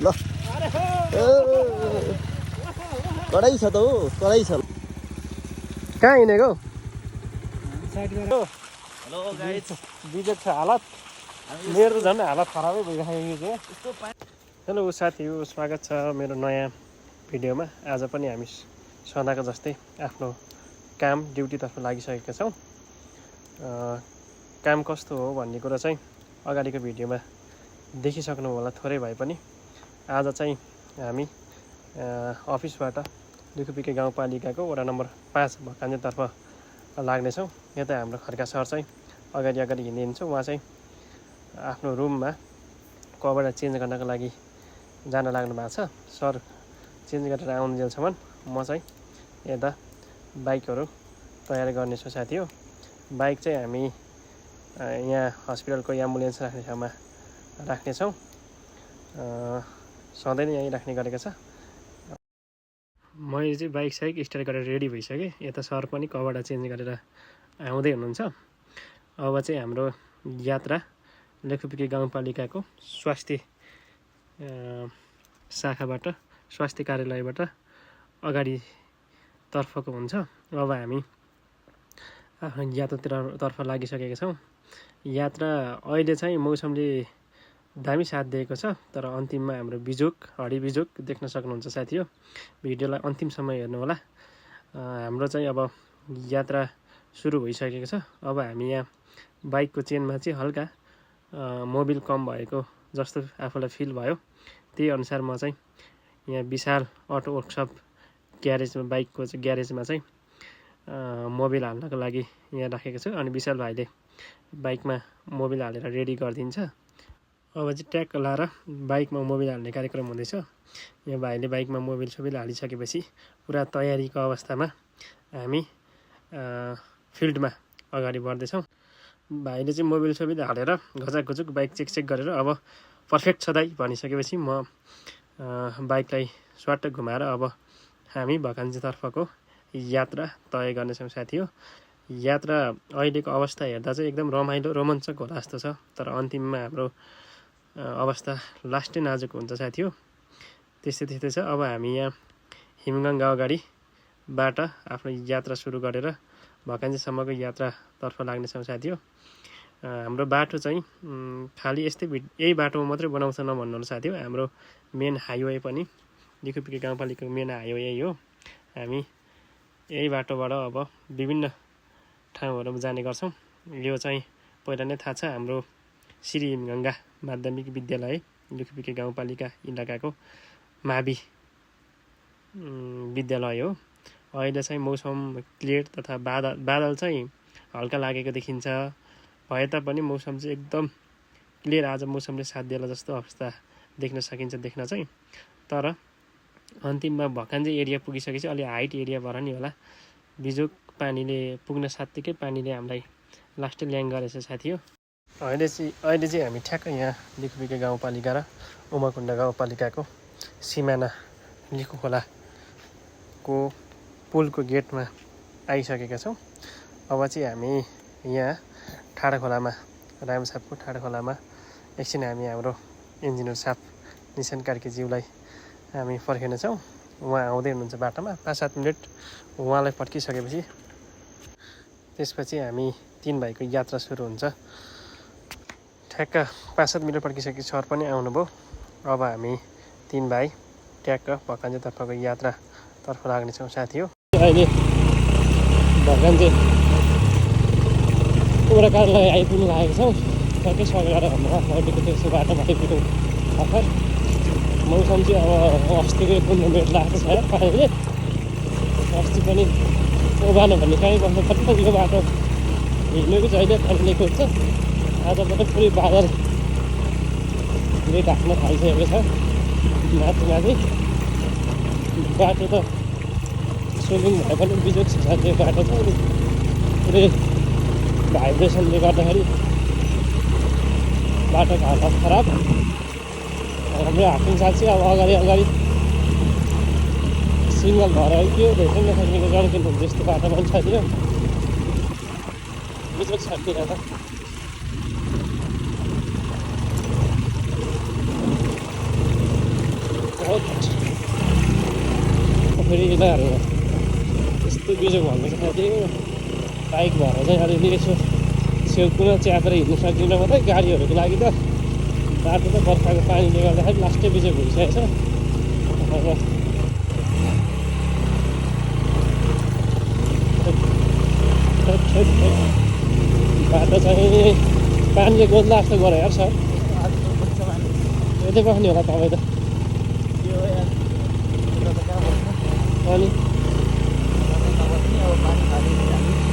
ल कडै छ त हो, कडै छ। कहाँ हिँडेको? हेलो गाइस, बिजोग छ हालत। मेरो त झन् हालत खराबै भइरहेको छ। हेलो साथीहरू, स्वागत छ मेरो नयाँ भिडियोमा। आज पनि हामी सदाको जस्तै आफ्नो काम ड्युटीतर्फ लागिसकेका छौँ। काम कस्तो हो भन्ने कुरा चाहिँ अगाडिको भिडियोमा देखिसक्नु होला थोरै भए पनि। आज चाहिँ हामी अफिसबाट दुखुपिके गाउँपालिकाको वडा नम्बर 5 भकान्जेतर्फ लाग्नेछौँ। यता हाम्रो खड्का सर चाहिँ अगाडि हिँडिदिन्छ। उहाँ चाहिँ आफ्नो रुममा कपडा चेन्ज गर्नको लागि जान लाग्नु भएको छ। सर चेन्ज गरेर आउन्जेलसम्म म चाहिँ यता बाइकहरू तयार गर्नेछु साथी हो। बाइक चाहिँ हामी यहाँ हस्पिटलको एम्बुलेन्स राख्ने ठाउँमा राख्नेछौँ। सधैँ नै यहीँ राख्ने गरेको छ। मैले चाहिँ बाइक साइक स्टार्ट गरेर रेडी भइसकेँ। यता सर पनि कपडा चेन्ज गरेर आउँदै हुनुहुन्छ। अब चाहिँ हाम्रो यात्रा लेखुपिके गाउँपालिकाको स्वास्थ्य शाखाबाट, स्वास्थ्य कार्यालयबाट अगाडितर्फको हुन्छ। अब हामी आफ्नो यात्रातर्फ लागिसकेका छौँ। यात्रा अहिले चाहिँ मौसमले दामी साथ दिएको छ, तर अन्तिममा हाम्रो हडी बिजोग देख्न सक्नुहुन्छ साथी हो। भिडियोलाई अन्तिमसम्म हेर्नु होला। हाम्रो चाहिँ अब यात्रा सुरु भइसकेको छ। अब हामी यहाँ बाइकको चेनमा चाहिँ हल्का मोबिल कम भएको जस्तो आफूलाई फिल भयो। त्यही अनुसार म चाहिँ यहाँ विशाल अटो वर्कसप ग्यारेजमा, बाइकको चाहिँ ग्यारेजमा चाहिँ मोबिल हाल्नको लागि यहाँ राखेको छु। अनि विशाल भाइले बाइकमा मोबिल हालेर रेडी गरिदिन्छ। अब चाहिँ ट्याक लाएर बाइकमा मोबिल हाल्ने कार्यक्रम हुँदैछ। यहाँ भाइले बाइकमा मोबिल सोबिल हालिसकेपछि पुरा तयारीको अवस्थामा हामी फिल्डमा अगाडि बढ्दैछौँ। भाइले चाहिँ मोबिल सोबिल हालेर घचाकघुचुक बाइक चेक गरेर अब पर्फेक्ट छ दाइ भनिसकेपछि म बाइकलाई स्वाट्ट घुमाएर अब हामी भकान्जेतर्फको यात्रा तय गर्नेछौँ साथी हो। यात्रा अहिलेको अवस्था हेर्दा चाहिँ एकदम रमाइलो रोमाञ्चक होला जस्तो छ, तर अन्तिममा हाम्रो अवस्था लास्टै नाजुक हुन्छ साथी हो। त्यस्तै छ। अब हामी यहाँ हिमगङ गाउँगाडीबाट आफ्नो यात्रा सुरु गरेर भकान्जेसम्मको यात्रातर्फ लाग्नेछौँ साथी हो। हाम्रो बाटो चाहिँ खालि यही बाटोमा मात्रै बनाउँछ नभन्नु होला साथी हो। हाम्रो मेन हाइवे पनि लिखुपिके गाउँपालिकाको मेन हाइवे यही हो। हामी यही बाटोबाट अब विभिन्न ठाउँहरूमा जाने गर्छौँ। यो चाहिँ पहिला नै थाहा छ, हाम्रो श्री हिमगङ्गा माध्यमिक विद्यालय लिखुपिके गाउँपालिका इलाकाको मावि विद्यालय हो। अहिले चाहिँ मौसम क्लियर तथा बादल चाहिँ हल्का लागेको देखिन्छ। भए तापनि मौसम चाहिँ एकदम क्लियर। आज मौसमले साथ दिएला जस्तो अवस्था देख्न सकिन्छ देख्न चाहिँ। तर अन्तिममा भकान्जे एरिया पुगिसकेपछि अलि हाइट एरिया भएर नि होला बिजोग पानीले पुग्न सात्तिकै पानीले हामीलाई लास्टै ल्याङ गरेछ साथी हो। अहिले चाहिँ हामी ठ्याक्क यहाँ लिखुपिके गाउँपालिका र उमाकुण्ड गाउँपालिकाको सिमाना लिखु खोलाको पुलको गेटमा आइसकेका छौँ। अब चाहिँ हामी यहाँ ठाडो खोलामा, रामसापको ठाडो खोलामा एकछिन हामी हाम्रो इन्जिनियर साहब निशान कार्कीज्यूलाई हामी पर्खिनेछौँ। उहाँ आउँदै हुनुहुन्छ बाटोमा। 5-7 मिनट उहाँलाई पर्खिसकेपछि त्यसपछि हामी 3 भाइको यात्रा सुरु हुन्छ। ठ्याक्क 5-7 मिनट पर्खिसकेपछि सर पनि आउनुभयो। अब हामी 3 भाइ ट्याक्क भकान्जेतर्फको यात्रातर्फ लाग्नेछौँ साथी हो। अहिले भकान्जे वडा कार्यालय आइपुग्नु लागेको छौँ। ठ्याक्कै सकेर हाम्रो अहिलेको त्यसो बाटोमा आइपुग्यौँ भर्खर। मौसम चाहिँ अब अस्तिकै 15 मिनट लाग्छ छैन पानीले। अस्ति पनि ओभानो भन्ने कहीँ बस्नु पर्छ। यो बाटो हिँड्नुको जहिले पानीले खोज्छ। आज मात्रै पुरै बादलले ढाक्न थालिसकेको छ माथि। बाटो त स्विमिङ भए पनि बिजोग छ त्यो बाटो छ। पुरै भाइब्रेसनले गर्दाखेरि बाटोको हालत खराब। हाम्रो हाकिम साथी अब अगाडि सिङ्गल भएर आइदियो। भेट्नै नसक्नेको जड्किनु हुन्छ यस्तो बाटोमा पनि छ थियो बिजोग छतिर त। फेरि यिनीहरू यस्तो बिजोग भन्दैछ साथी बाइक भएर चाहिँ अलिअलि यसो छेउकुमा च्यापेर हिँड्नु सक्दिनँ मात्रै गाडीहरूको लागि त बाटो त बर्खाको पानीले गर्दाखेरि लास्टै बिजोग भइसकेको छ बाटो चाहिँ पानीले गोद्ला जस्तो गऱ्यो यार सर यतै बस्ने होला तपाईँ त अनि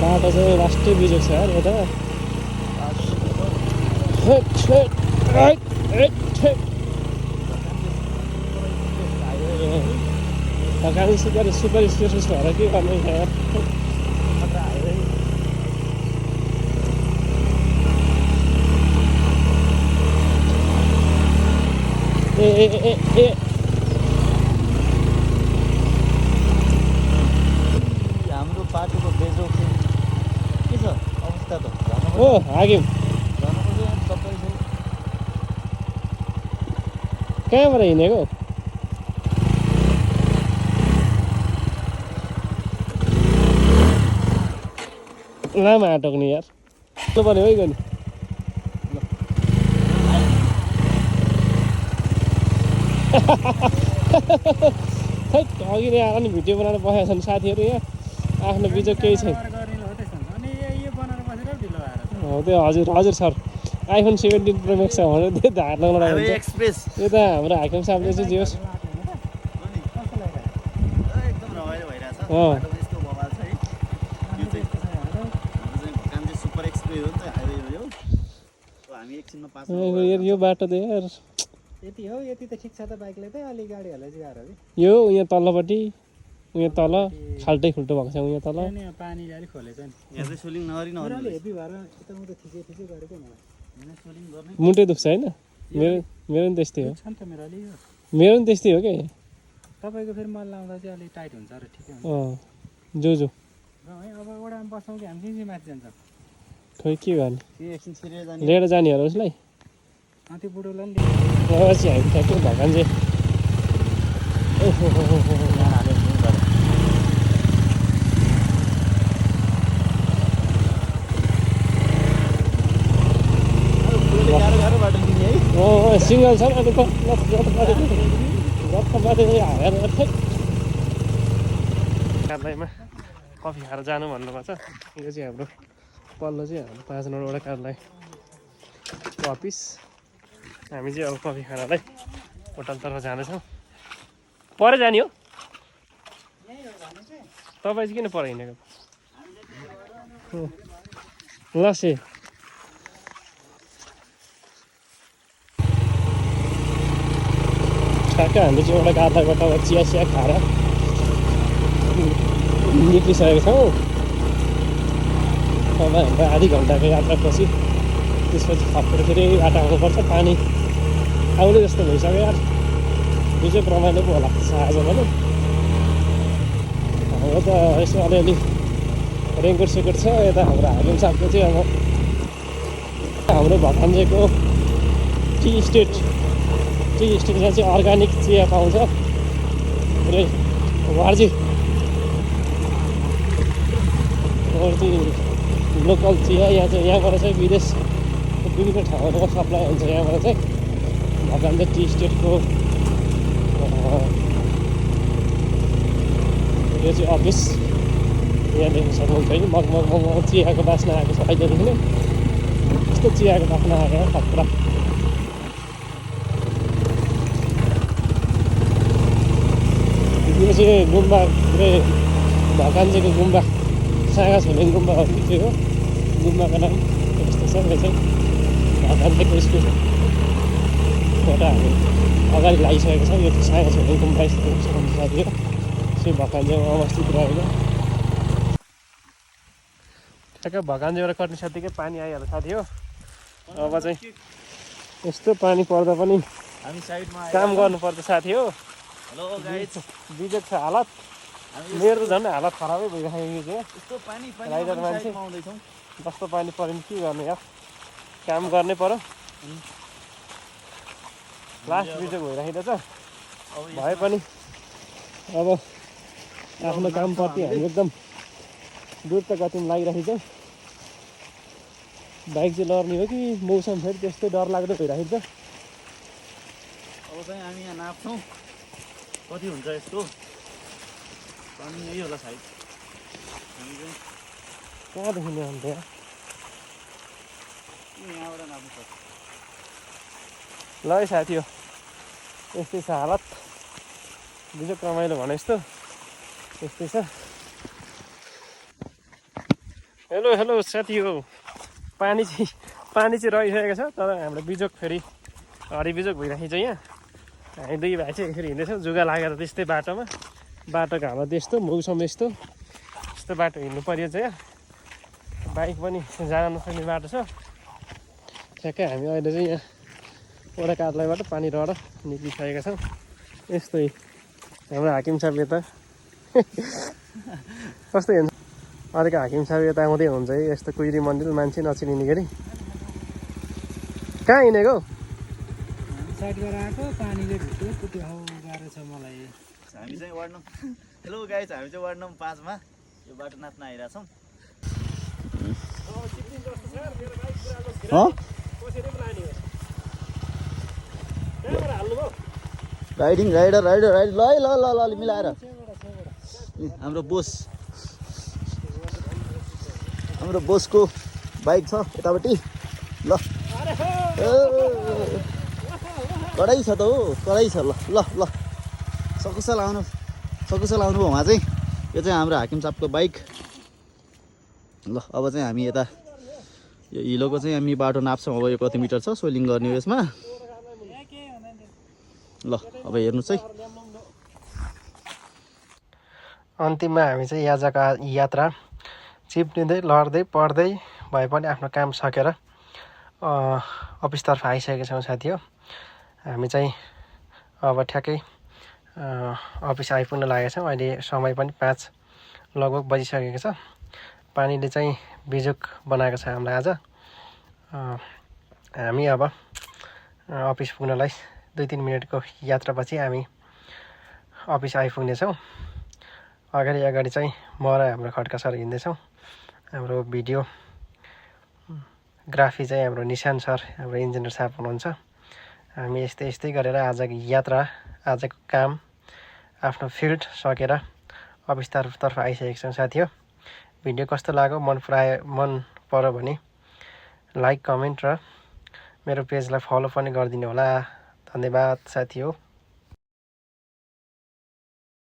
बाटो चाहिँ लास्टै बिजोग छ यार यता सुपर स्पेसियस भएर के गर्ने यार ए हाम्रो बाटोको बेजोग चाहिँ के छ अवस्था त हो हाग्यौँ कहाँबाट हिँडेको लामो आँटोको नि यार पर्यो है गयो नि खै अघि नै आएर नि भिडियो बनाएर बसेका छन् साथीहरू यहाँ आफ्नो बिजोग केही छैन हो त्यो हजुर सर आइफोन 17 प्रो म्याक्स छ भनेर त्यो धार लगाउन लाग्यो एक्सप्रेस यो त हाम्रो हाकिम साहबले चाहिँ जियोस् एकदम रमाइलो भइरहेछ बाटो यस्तो बवाल छ है यो चाहिँ हाम्रो चाहिँ काम चाहिँ सुपर एक्सप्रेस हो नि त हाइवे यो हामी एकछिनमा पास यो बाटो त यार यति हो यति त ठिक छ त बाइकले त अलि गाडीहरूलाई चाहिँ गाह्रो यो यहाँ तल्लोपट्टि यहाँ तल खाल्टै खुल्टो भएको छ यहाँ तल नि पानी अलिक खोलेछ नि यहाँ चाहिँ सोलिङ नगरी नगरी हेभी भएर यताउता थिचै गरेको नि यहाँ सोलिङ गर्ने मुन्टै दुख्छ होइन मेरो नि त्यस्तै हो छ नि त मेरो अलि मेरो नि त्यस्तै हो क्या तपाईँको फेरि मल लाउँदा चाहिँ अलिक टाइट हुन्छ र ठिकै हुन्छ जो र है अब ओडामा बस्छौँ कि हामी चाहिँ माथि जान्छ खोइ के गर्ने त्यो एकछिन छिरेर जाने लिएर जाने होला उसलाई त्यो बुढोलाई नि पछि हामी ठ्याक्कै भगवान् चाहिँ यहाँ हाल्यो भने गाह्रो गाह्रो बाटो दिने है सिङ्गल छ अनि कार्यालयमा कफी खाएर जानु भन्नुभएको छ यो चाहिँ हाम्रो पल्लो चाहिँ हाम्रो 5 नम्बरवटा कार्यालय अफिस हामी चाहिँ अब कफी खानालाई होटलतर्फ जाँदैछौँ पर जाने हो तपाईँ चाहिँ किन पर हिँडेको लसे ठ्याक्कै हामी चाहिँ एउटा कार्यालयबाट अब चिया खाएर निक्लिसकेको छौँ अब हाम्रो आधी घन्टाको यात्रापछि त्यसपछि थपेर फेरि बाटो आउनुपर्छ पानी आउने जस्तो भइसक्यो यार यो चाहिँ रमाइलो पो होला आज भने हाम्रो त यसो अलिअलि रेनकोट सेकोट छ यता हाम्रो हाकिम साहबको चाहिँ अब हाम्रो भकान्जेको टी स्टेटमा चाहिँ अर्ग्यानिक चिया पाउँछ पुरै वार्जी लोकल चिया यहाँ चाहिँ यहाँबाट चाहिँ विभिन्न ठाउँहरूको सप्लाई हुन्छ यहाँबाट चाहिँ भकान्जे टी स्टेटको यो चाहिँ अफिस यहाँ देख्न सक्नुहुन्छ है मगमग चियाको बास्ना आएको छ अहिलेदेखि नै यस्तो चियाको बास्ना आएको खतरा यो चाहिँ गुम्बा पुरै भकान्जेको गुम्बा सागा छोलेङ गुम्बा हो गुम्बाको नाम यस्तो छ यो चाहिँ भकान्जेको स्कुलबाट हामी अगाडि लागिसकेको छ यो सागा छोलेङ गुम्बा यस्तो साथी हो चाहिँ भकान्जेमा अवस्थित रहेको ठ्याक्कै भकान्जेबाट कट्ने साथीकै पानी आइहाल्छ साथी हो अब चाहिँ यस्तो पानी पर्दा पनि हामी साइडमा काम गर्नुपर्छ साथी हो हेलो गाइज बिजोग छ हालत मेरो त झन् हालत खराबै भइरहेको छ यस्तो पानी राइडर मान्छे आउँदैछौँ जस्तो पानी पऱ्यो भने के गर्ने यार काम गर्नै पर्यो लास्ट बिजोग भइरहेको छ भए पनि अब आफ्नो कामप्रति हामी एकदम द्रुत गतिमा लागिरहेको छ। बाइक चाहिँ लड्ने हो कि मौसम फेरि त्यस्तै डरलाग्दो भइरहेको छ। अब चाहिँ हामी यहाँ नाप्छौँ कति हुन्छ यसको, अनि यही होला सायद। हामी चाहिँ कहाँदेखि ल्याउनु त यहाँबाट नाप्नु पर्छ। ल है साथी हो, यस्तै छ हालत। बिजोक रमाइलो भने जस्तो यस्तै छ। हेलो हेलो साथी हो, पानी चाहिँ रहिसकेको छ, तर हाम्रो बिजोक फेरि हरिबिजोक भइरहेको छ। यहाँ हामी दुई भाइ चाहिँ फेरि हिँड्दैछौँ जुगा लागेर त्यस्तै बाटोमा। बाटोको हालत यस्तो, मौसम यस्तो, यस्तो बाटो हिँड्नु पर्यो चाहिँ। बाइक पनि जान नसक्ने बाटो छ। ठ्याक्कै हामी अहिले चाहिँ यहाँ वडा कार्यालयबाट पानी रहेर निक्लिसकेका छौँ। यस्तै हाम्रो हाकिम साहब यता कस्तो हेर्नु, अर्को हाकिम साहब यता आउँदै हुन्छ है। यस्तो कुइरी मन्दिर मान्छे नचिनिने गरी। कहाँ हिँडेको? साइडबाट आएको पानीले भित्यो कुट्यो हौ गाह्रो छ मलाई। हामी चाहिँ वार्ड नम्बर हेलो गाइज, हामी चाहिँ वार्ड नम्बर 5 मा यो बाटो नाप्न आइरहेछौँ। राइडिङ राइडर ल मिलाएर हाम्रो बोसको बाइक छ यतापट्टि। ल कडै छ त हो, कडै छ। ल सकुशल आउनु भयो उहाँ चाहिँ। यो चाहिँ हाम्रो हाकिम साहबको बाइक। ल अब चाहिँ हामी यता यो हिलोको चाहिँ हामी बाटो नाप्छौँ। अब यो कति मिटर छ सोइलिङ गर्ने यसमा। ल अब हेर्नुहोस् है। अन्तिममा हामी चाहिँ आजको यात्रा चिप्लिँदै लड्दै पढ्दै भए पनि आफ्नो काम सकेर अफिसतर्फ आइसकेका छौँ साथी हो। हामी चाहिँ अब ठ्याक्कै अफिस आइपुग्न लागेका छौँ। अहिले समय पनि 5 लगभग बजिसकेको छ। पानीले चाहिँ बिजोक बनाएको छ हामीलाई आज। हामी अब अफिस पुग्नलाई 2-3 मिनटको यात्रापछि हामी अफिस आइपुग्नेछौँ। अगाडि चाहिँ म र हाम्रो खड्का सर हिँड्दैछौँ। हाम्रो भिडियोग्राफी चाहिँ हाम्रो निशान सर, हाम्रो इन्जिनियर साहब हुनुहुन्छ। हामी यस्तै गरेर आजको यात्रा, आजको काम, आफ्नो फिल्ड सकेर अफिसतर्फ आइसकेको छौँ साथी हो। भिडियो कस्तो लाग्यो, मन पर्यो भने लाइक, कमेन्ट र मेरो पेजलाई फलो पनि गरिदिनु होला। धन्यवाद साथी हो।